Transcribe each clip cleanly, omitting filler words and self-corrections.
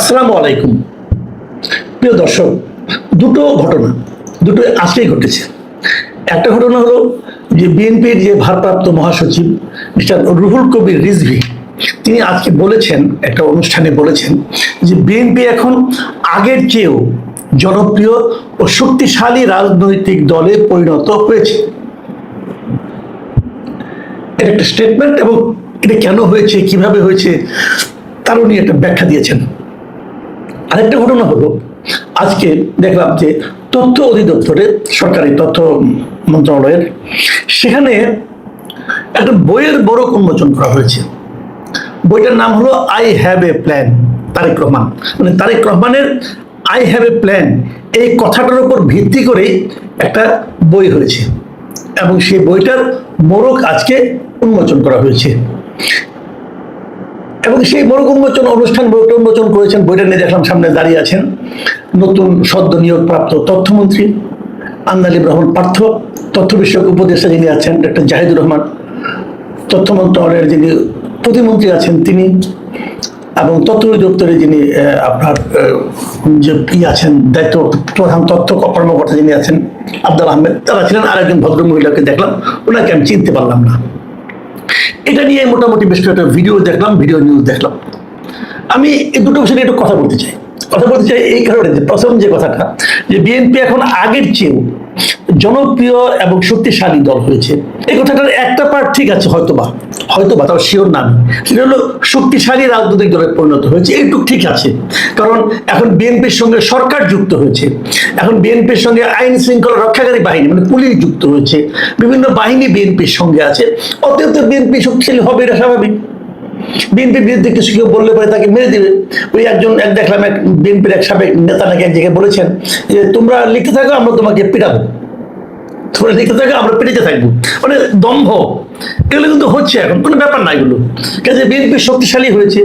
আসসালামু আলাইকুম। প্রিয় দর্শক, দুটো আজকেই ঘটেছে। একটা ঘটনা হলো যে বিএনপির যে ভারপ্রাপ্ত মহাসচিব মিস্টার রুহুল কবির রিজভী তিনি আজকে বলেছেন, একটা অনুষ্ঠানে বলেছেন যে বিএনপি এখন আগের চেয়েও জনপ্রিয় ও শক্তিশালী রাজনৈতিক দলে পরিণত হয়েছে। এটা একটা স্টেটমেন্ট, এবং এটা কেন হয়েছে, কিভাবে হয়েছে, তার উনি একটা ব্যাখ্যা দিয়েছেন। আরেকটা ঘটনা হলো, আজকে দেখলাম যে তথ্য অধিদপ্তরে, সরকারি তথ্য মন্ত্রণালয়ের, সেখানে একটা বইয়ের বড় উন্মোচন করা হয়েছে। বইটার নাম হলো I have a plan, Tarique Rahman. মানে তারেক রহমানের আই হ্যাভ এ প্ল্যান এই কথাটার উপর ভিত্তি করেই একটা বই হয়েছে, এবং সেই বইটার মোড়ক আজকে উন্মোচন করা হয়েছে। এবং সেই মোড়ক উন্মোচন অনুষ্ঠান বইটা উন্মোচন করেছেন, বইটা নিয়ে দেখলাম সামনে দাঁড়িয়ে আছেন নতুন সদ্য নিয়োগপ্রাপ্ত তথ্যমন্ত্রী আন্দালিব রহমান পার্থ, তথ্য বিষয়ক উপদেষ্টা যিনি আছেন ডক্টর জাহিদুর রহমান, তথ্য মন্ত্রণালয়ের যিনি প্রতিমন্ত্রী আছেন তিনি, এবং তথ্য অধিদপ্তরে যিনি আপনার যে আছেন দায়িত্ব প্রধান তথ্য কর্মকর্তা যিনি আছেন আব্দুল আহমেদ, তারা ছিলেন। আর একজন ভদ্রমহিলাকে দেখলাম, ওনাকে আমি চিনতে পারলাম না। এটা নিয়ে মোটামুটি বেশ একটা ভিডিও দেখলাম, ভিডিও নিউজ দেখলাম। আমি এই দুটো বিষয় নিয়ে একটু কথা বলতে চাই এই কারণে যে প্রথম যে কথাটা, যে বিএনপি এখন আগের চেয়েও জনপ্রিয় এবং শক্তিশালী দল হয়েছে, এই কথাটার একটা পার্ট ঠিক আছে, হয়তোবা তাও শিওর নাম, সেটা হলো শক্তিশালী রাজনৈতিক দলে পরিণত হয়েছে, এইটুকু ঠিক আছে। কারণ এখন বিএনপির সঙ্গে সরকার যুক্ত হয়েছে, এখন বিএনপির সঙ্গে আইন শৃঙ্খলা রক্ষাকারী বাহিনী মানে পুলিশ যুক্ত হয়েছে, বিভিন্ন বাহিনী বিএনপির সঙ্গে আছে, অত্যন্ত বিএনপি শক্তিশালী হবে, এটা স্বাভাবিক। বিএনপির বিরুদ্ধে কিছু কেউ বললে পরে তাকে মেরে দিবে। ওই দেখলাম এক বিএনপির এক সাবেক নেতা নাকি এক জায়গায় বলেছেন যে তোমরা লিখতে থাকো, আমরা তোমাকে পিটাবো, তোমরা লিখতে থাকো, আমরা পিটাতে থাকবো। মানে দম্ভ, এগুলো কিন্তু হচ্ছে, এখন কোনো ব্যাপার না এগুলো। কাজে বিএনপি শক্তিশালী হয়েছে,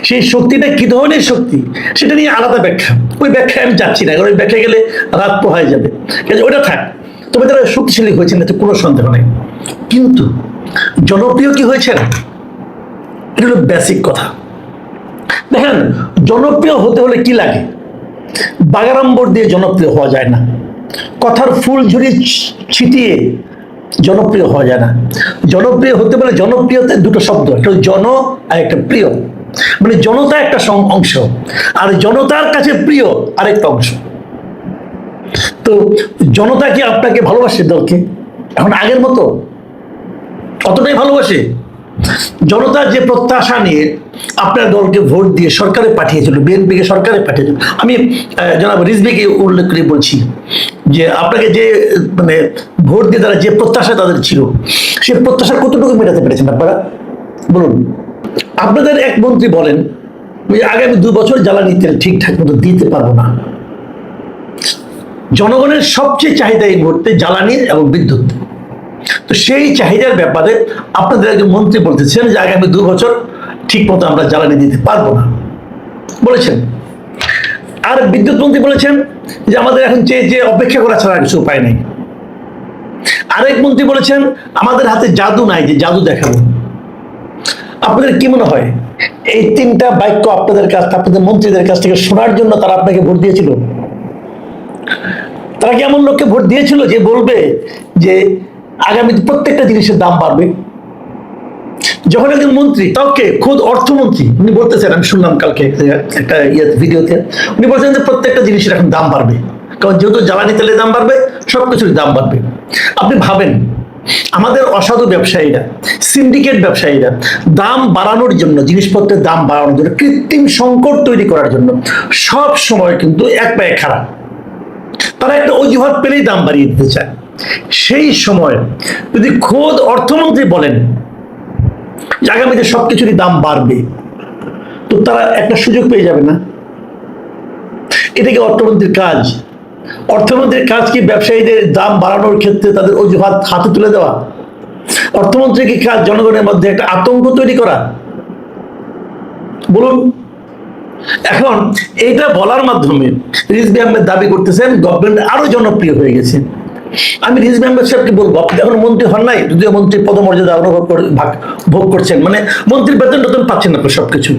সেই শক্তিটা কি ধরনের শক্তি সেটা নিয়ে আলাদা ব্যাখ্যা, ওই ব্যাখ্যায় আমি যাচ্ছি না, কারণ ওই ব্যাখ্যা গেলে রাত পোহায় যাবে। কাজে ওটা থাক, তবে তারা শক্তিশালী হয়েছেন, এতে কোনো সন্দেহ নেই। কিন্তু জনপ্রিয় কি হয়েছেন, এটা হলো বেসিক কথা। দেখেন, জনপ্রিয় হতে হলে কি লাগে? বাগাড়ম্বর দিয়ে জনপ্রিয় হওয়া যায় না, কথার ফুলঝুরি ছিটিয়ে জনপ্রিয় হওয়া যায় না। জনপ্রিয় হতে পারে, জনপ্রিয়তে দুটো শব্দ, একটা জন আর একটা প্রিয়। মানে জনতা একটা অংশ, আর জনতার কাছে প্রিয় আরেকটা অংশ। তো জনতা কি আপনাকে ভালোবাসে দলকে এখন আগের মতো অতটাই ভালোবাসে? জনতা যে প্রত্যাশা নিয়ে আপনার দলকে ভোট দিয়ে সরকারে পাঠিয়েছিল, বিএনপিকে সরকারে পাঠিয়েছিল, আমি জনাব রিজভীকে উল্লেখ করে বলছি যে আপনাকে যে মানে ভোট দিয়ে তারা যে প্রত্যাশা তাদের ছিল, সে প্রত্যাশা কতটুকু মেটাতে পেরেছেন আপনারা বলুন? আপনাদের এক মন্ত্রী বলেন আগামী 2 বছর জ্বালানি তেল ঠিকঠাক মতো দিতে পারবো না। জনগণের সবচেয়ে চাহিদা এই মুহূর্তে জ্বালানি এবং বিদ্যুৎ। তো সেই চাহিদার ব্যাপারে আপনাদের একজন মন্ত্রী বলতেছেন যে আগামী 2 বছর ঠিক মতো আমরা জ্বালানি দিতে পারবো না বলেছেন। আর বিদ্যুৎ মন্ত্রী বলেছেন যে আমাদের এখন যে অপেক্ষা করা ছাড়া কিছু উপায় নেই। আরেক মন্ত্রী বলেছেন আমাদের হাতে জাদু নাই যে জাদু দেখাবো। আপনাদের কি মনে হয় এই 3টা বাক্য আপনাদের মন্ত্রীদের কাছ থেকে শোনার জন্য তারা আপনাকে ভোট দিয়েছিল? তারা কি এমন লোককে ভোট দিয়েছিল যে বলবে যে আগামী প্রত্যেকটা জিনিসের দাম বাড়বে? যখন একজন মন্ত্রী, তাও কে, খোদ অর্থমন্ত্রী, উনি বলতেছেন, আমি শুনলাম কালকে একটা ভিডিওতে, উনি বলছেন যে প্রত্যেকটা জিনিসের এখন দাম বাড়বে, কারণ যেহেতু জ্বালানি তেলের দাম বাড়বে, সবকিছুর দাম বাড়বে। আপনি ভাবেন আমাদের অসাধু ব্যবসায়ীরা, সিন্ডিকেট ব্যবসায়ীরা দাম বাড়ানোর জন্য, জিনিসপত্রের দাম বাড়ানোর জন্য, কৃত্রিম সংকট তৈরি করার জন্য সব সময় কিন্তু এক পায়ে খারাপ। তারা একটা অজুহাত পেলেই দাম বাড়িয়ে দিতে চায়। সেই সময় যদি খোদ অর্থমন্ত্রী বলেন যে আগামীতে সবকিছুরই দাম বাড়বে, তো তারা একটা সুযোগ পেয়ে যাবে না? এটা কি অর্থমন্ত্রীর কাজ? অর্থমন্ত্রীর কাজ কি ব্যবসায়ীদের দাম বাড়ানোর ক্ষেত্রে তাদের অজুহাত হাতে তুলে দেওয়া? অর্থমন্ত্রীর কি কাজ জনগণের মধ্যে একটা আতঙ্ক তৈরি করা? বলুন। এখন এইটা বলার মাধ্যমে রিজভী আহমেদ দাবি করতেছেন গভর্নমেন্ট আরো জনপ্রিয় হয়ে গেছে। আমি রিজভী আহমেদ সাহেবকে বলবো, আপনি এখন মন্ত্রী হন নাই, যদিও মন্ত্রীর পদমর্যাদা ভোগ করছেন, মানে মন্ত্রীর বেতন টেতন পাচ্ছেন না সবকিছু,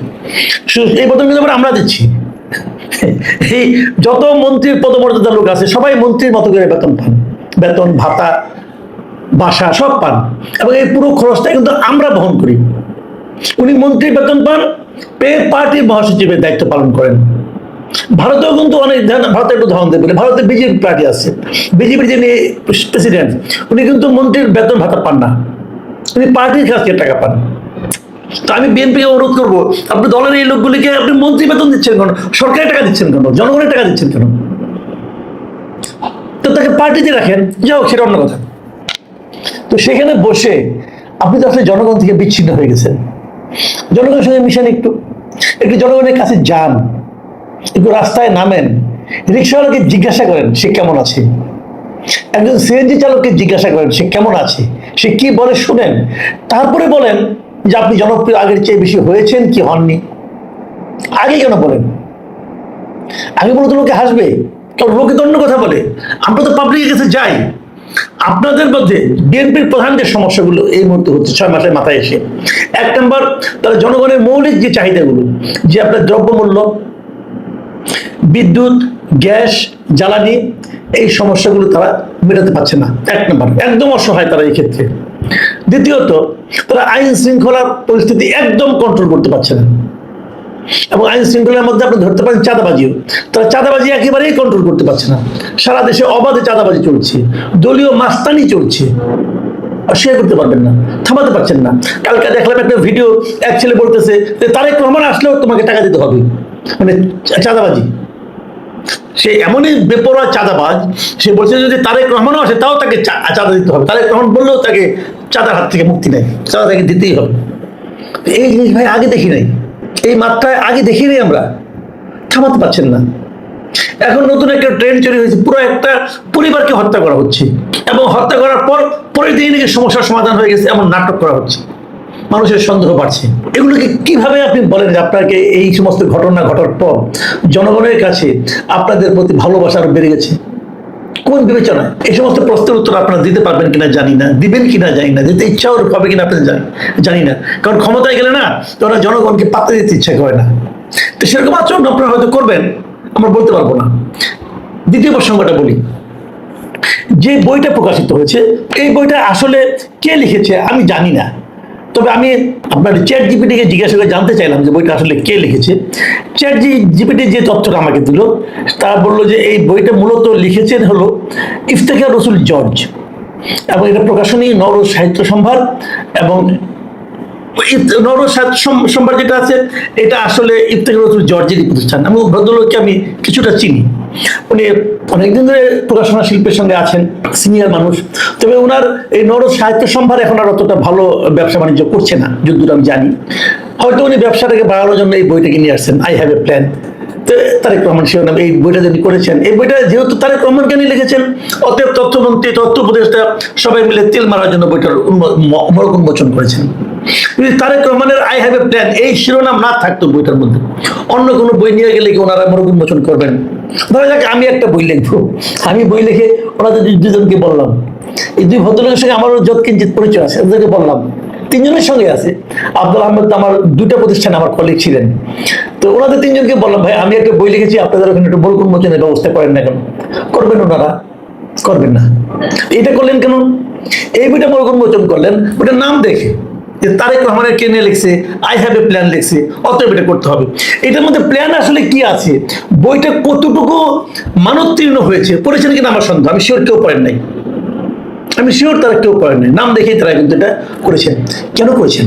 এই বেতন কিন্তু আমরা দিচ্ছি, এই যত মন্ত্রীর পদমর্যাদার লোক আছে সবাই মন্ত্রীর মতো করে বেতন পান, বেতন ভাতা বাসা সব পান, এবং এই পুরো খরচটা কিন্তু আমরা বহন করি। উনি মন্ত্রী বেতন পান, পেয়ে পার্টির মহাসচিবের দায়িত্ব পালন করেন। ভারতেও কিন্তু অনেক, ভারতে একটু উদাহরণ দেবে, ভারতে বিজেপি পার্টি আছে, বিজেপির যিনি প্রেসিডেন্ট উনি কিন্তু মন্ত্রীর বেতন ভাতা পান না, উনি পার্টির কাছ থেকে টাকা পান। তো আমি বিএনপিকে অনুরোধ করবো, আপনি দলের এই লোকগুলিকে আপনি মন্ত্রী বেতন দিচ্ছেন কেন, সরকারি টাকা দিচ্ছেন কেন, জনগণের টাকা দিচ্ছেন কেন? তো তাকে পার্টিতে রাখেন, যাও, সেটা অন্য কথা। তো সেখানে বসে আপনি তো আসলে জনগণ থেকে বিচ্ছিন্ন হয়ে গেছেন। জনগণের সঙ্গে মিশেন, একটু একটু জনগণের কাছে যান, একটু রাস্তায় নামেন, রিক্সাওয়ালাকে জিজ্ঞাসা করেন সে কেমন আছে, একজন সিএনজি চালককে জিজ্ঞাসা করেন সে কেমন আছে, সে কি বলে শুনেন, তারপরে বলেন যে আপনি জনপ্রিয় আগের চেয়ে বেশি হয়েছেন কি হননি। আগে কেন বলেন? আগে বলে তো লোকে হাসবে, কারণ লোকে তো অন্য কথা বলে। আমরা তো পাবলিকের কাছে যাই। আপনাদের মধ্যে বিএনপির প্রধান যে সমস্যাগুলো এই মুহূর্তে হচ্ছে 6 মাসের মাথায় এসে, 1 নম্বর, তারা জনগণের মৌলিক যে চাহিদাগুলো, যে আপনার দ্রব্যমূল্য, বিদ্যুৎ, গ্যাস, জ্বালানি, এই সমস্যাগুলো তারা মেটাতে পারছে না। 1 নম্বর, একদম অসহায় তারা এই ক্ষেত্রে। দ্বিতীয়ত, তারা আইন শৃঙ্খলার পরিস্থিতি একদম কন্ট্রোল করতে পারছে না, এবং আইন শৃঙ্খলার মধ্যে আপনি ধরতে পারেন চাঁদাবাজিও, তারা চাঁদাবাজি একেবারেই কন্ট্রোল করতে পারছে না। সারা দেশে অবাধে চাঁদাবাজি চলছে, দলীয় মাস্তানি চলছে, শেয়ার করতে পারবেন না, থামাতে পারছেন না। কালকে দেখলাম একটা ভিডিও, এক ছেলে বলতেছে যে তারেক রহমান আসলেও তোমাকে টাকা দিতে হবে, মানে চাঁদাবাজি। সে এমনই বেপরোয়া চাঁদাবাজ, সে বলছে যদি তারেক রহমানও আসে তাও তাকে চাঁদা দিতে হবে, তারেক রহমান বললেও তাকে চাঁদার হাত থেকে মুক্তি নেই, চাঁদা তাকে দিতেই হবে। এই জিনিস ভাই আগে দেখি নাই, এই মাত্রায় আগে দেখি নাই আমরা। থামাতে পারছেন না। এখন নতুন একটা ট্রেন্ড তৈরি হয়েছে, পুরো একটা পরিবারকে হত্যা করা হচ্ছে, এবং হত্যা করার পর পরের দিন নাকি সমস্যার সমাধান হয়ে গেছে এমন নাটক করা হচ্ছে, মানুষের সন্দেহ বাড়ছে। এগুলোকে কিভাবে আপনি বলেন যে আপনাকে এই সমস্ত ঘটনা ঘটার পর জনগণের কাছে আপনাদের প্রতি ভালোবাসা আরো বেড়ে গেছে? কোন বিবেচনায়? এই সমস্ত প্রশ্নের উত্তর আপনারা দিতে পারবেন কিনা জানি না, দিবেন কিনা জানি না, দিতে ইচ্ছাও হবে কিনা আপনাদের জানি না। কারণ ক্ষমতায় গেলে না, তোরা জনগণকে পাত্তা দিতে ইচ্ছা করে না। তো সেরকম আচরণ আপনারা হয়তো করবেন, আমরা বলতে পারবো না। দ্বিতীয় প্রসঙ্গটা বলি, যে বইটা প্রকাশিত হয়েছে, এই বইটা আসলে কে লিখেছে আমি জানি না, তবে আমি আপনার চ্যাট জিপিটিকে জিজ্ঞাসা করে জানতে চাইলাম যে বইটা আসলে কে লিখেছে। চ্যাট জিপিটি যে তথ্যটা আমাকে দিল, তারা বললো যে এই বইটা মূলত লিখেছেন হলো ইফতেখার রসুল জর্জ, এবং এটা প্রকাশনী নওরোজ সাহিত্য সম্ভার, এবং নওরোজ সাহিত্য সম্ভার যেটা আছে এটা আসলে ইফতেখার রসুল জর্জেরই প্রতিষ্ঠান। আমি ভদ্রলোককে আমি কিছুটা চিনি, উনি অনেকদিন ধরে প্রকাশনা শিল্পের সঙ্গে আছেন, সিনিয়র মানুষ। তবে ওনার এই নওরোজ সাহিত্য সম্ভার এখন আর অতটা ভালো ব্যবসা বাণিজ্য করছে না, যতদূর আমি জানি। হয়তো উনি ব্যবসাটাকে বাড়ানোর জন্য এই বইটাকে নিয়ে আসছেন, আই হ্যাভ এ প্ল্যান। তো তারেক রহমান শিরোনাম এই বইটা যিনি করেছেন, এই বইটা যেহেতু তারেক রহমানকে নিয়ে লিখেছেন, অতএব তথ্যমন্ত্রী, তথ্য উপদেষ্টা সবাই মিলে তেল মারার জন্য বইটার মোড়ক উন্মোচন করেছেন। যদি তারেক রহমানের আই হ্যাভ এ প্ল্যান এই শিরোনাম না থাকতো বইটার মধ্যে, অন্য কোনো বই নিয়ে গেলে কি ওনারা মোড়ক উন্মোচন করবেন? ধরা যাক আমি একটা বই লিখবো, আমি বই লিখে ওনাদের 2 জনকে বললাম, এই 2 ভদ্রলোকের সঙ্গে আমারও যৎকিঞ্চিত পরিচয় আছে, ওদেরকে বললাম, 3 জনের সঙ্গে আছে। আব্দুল আহমেদ আমার 2টা প্রতিষ্ঠানে আমার কলিগ ছিলেন, তো ওনাদের 3 জনকে বললাম ভাই আমি একটা বই লিখেছি, আপনাদের ওখানে একটু মোড়ক উন্মোচনের ব্যবস্থা করেন না কেন? করবেন ওনারা? করবেন না। এটা করলেন কেন? এই বইটা মোড়ক উন্মোচন করলেন ওটার নাম দেখে, যে তারেক রহমানের কে নিয়ে লিখছে, আই হ্যাভ এ প্ল্যান লিখছে, অতএব এটা করতে হবে। এটার মধ্যে প্ল্যান আসলে কি আছে, বইটা কতটুকু মানোত্তীর্ণ হয়েছে, পড়েছেন কিনা আমার সন্দেহ, আমি শিওর কেউ পড়েন নাই, আমি শিওর তারা কেউ পড়েন নাই, নাম দেখেই তারা কিন্তু এটা করেছেন। কেন করেছেন?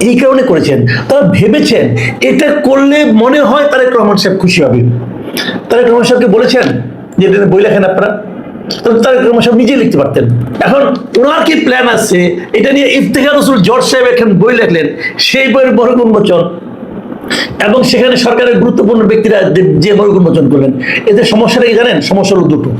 এই কারণে করেছেন, তারা ভেবেছেন এটা করলে মনে হয় তারেক রহমান সাহেব খুশি হবে। তারেক রহমান সাহেবকে বলেছেন যে এটা বই লেখেন আপনারা, তারেক রহমান সাহেব নিজে লিখতে পারতেন। এখন ওনার কি প্ল্যান আছে এটা নিয়ে, ইফতেখার রসুল জর্জ সাহেব এখন বই লেখলেন, সেই বইয়ের মোড়ক উন্মোচন, এবং সেখানে সরকারের গুরুত্বপূর্ণ ব্যক্তিরা যে মোড়ক উন্মোচন করলেন। এতে সমস্যাটা কি জানেন? সমস্যা হলো 2টো।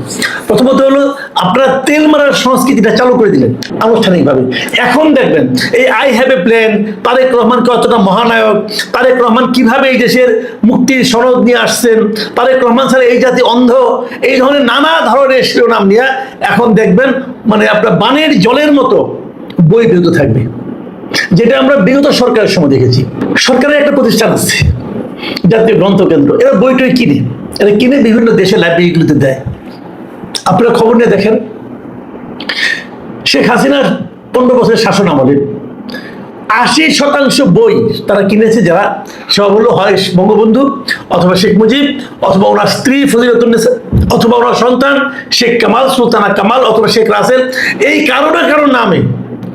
প্রথমত হলো আপনারা তেল মারার সংস্কৃতিটা চালু করে দিলেন আনুষ্ঠানিকভাবে। এখন দেখবেন এই I have a plan, Tarique Rahman কতটা মহানায়ক, তারেক রহমান কিভাবে এই দেশের মুক্তির সনদ নিয়ে আসছেন, তারেক রহমান ছাড়া এই জাতি অন্ধ, এই ধরনের নানা ধরনের শিরোনাম নিয়ে এখন দেখবেন মানে আপনার বানের জলের মতো বই বেরোতে থাকবে, যেটা আমরা বিগত সরকারের সময় দেখেছি। সরকারের একটা প্রতিষ্ঠান আছে, জাতীয় গ্রন্থ কেন্দ্র, এরা বইটই কিনে, এরা কিনে বিভিন্ন দেশের লাইব্রেরিগুলোতে দেয়। আপনারা খবর নিয়ে দেখেন, শেখ হাসিনার 15 বছরের শাসন আমলে 80% বই তারা কিনেছে যারা, সব হলো হয় বঙ্গবন্ধু অথবা শেখ মুজিব অথবা ওনার স্ত্রী ফজিলাতুন্নেসা অথবা ওনার সন্তান শেখ কামাল, সুলতানা কামাল অথবা শেখ রাসেল। এই কারো না কারো নামে,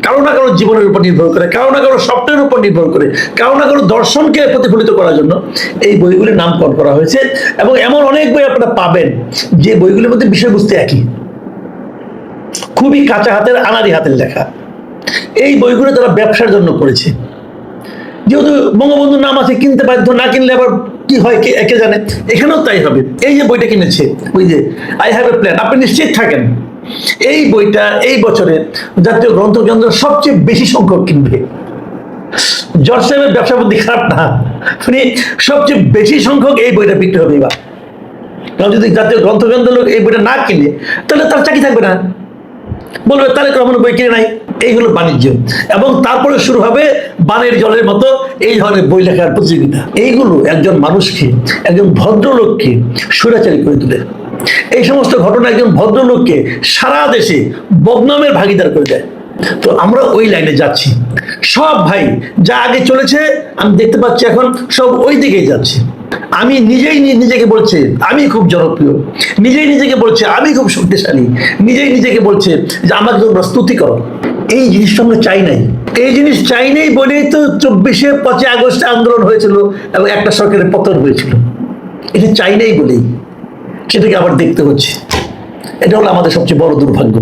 কারো না কারো জীবনের উপর নির্ভর করে, কারো না কারো স্বপ্নের উপর নির্ভর করে, কারো না কারো দর্শনকে প্রতিফলিত করার জন্য এই বইগুলির নামকরণ করা হয়েছে। এবং এমন অনেক বই আপনারা পাবেন যে বইগুলির মধ্যে বিষয়বস্তু একই, খুবই কাঁচা হাতের আনাড়ি হাতের লেখা। এই বইগুলো তারা ব্যবসার জন্য করেছে, যেহেতু বঙ্গবন্ধুর নাম আছে, কিনতে বাধ্য, না কিনলে আবার কি হয় কে জানে। এখানেও তাই হবে। এই যে বইটা কিনেছে, ওই যে আই হ্যাভ এ প্ল্যান, আপনি নিশ্চিত থাকেন এই বইটা এই বছরে জাতীয় গ্রন্থ কেন্দ্র সবচেয়ে বেশি সংখ্যক কিনবে। জর্জ সাহেবের ব্যবসা বুদ্ধি খারাপ না, মানে সবচেয়ে বেশি সংখ্যক এই বইটা বিক্রি হবে এবার। কারণ যদি জাতীয় গ্রন্থ কেন্দ্র লোক এই বইটা না কিনে, তাহলে তার চাকরি থাকবে না, বলবে তারেক রহমান বই কিনে নাই। এই হলো বাণিজ্য। এবং তারপরে শুরু হবে বানের জলের মতো এই ধরনের বই লেখার প্রতিযোগিতা। এইগুলো একজন মানুষকে, একজন ভদ্রলোককে স্বৈরাচারী করে তোলে। এই সমস্ত ঘটনা একজন ভদ্রলোককে সারা দেশে বদনামের ভাগিদার করে দেয়। তো আমরা ওই লাইনে যাচ্ছি। সব ভাই যা আগে চলেছে আমি দেখতে পাচ্ছি এখন সব ওই দিকেই যাচ্ছে। আমি নিজেই নিজেকে বলছে আমি খুব জনপ্রিয়, নিজেই নিজেকে বলছে আমি খুব শক্তিশালী, নিজেই নিজেকে বলছে যে আমাকে তোমরা স্তুতি করো। এই জিনিসটা আমরা চাই নাই। এই জিনিস চাই নাই বলেই তো 25 আগস্টে আন্দোলন হয়েছিল এবং একটা সরকারের পতন হয়েছিল। এটা চাই নাই বলেই সেটাকে আবার দেখতে হচ্ছে। এটা হলো আমাদের সবচেয়ে বড় দুর্ভাগ্য।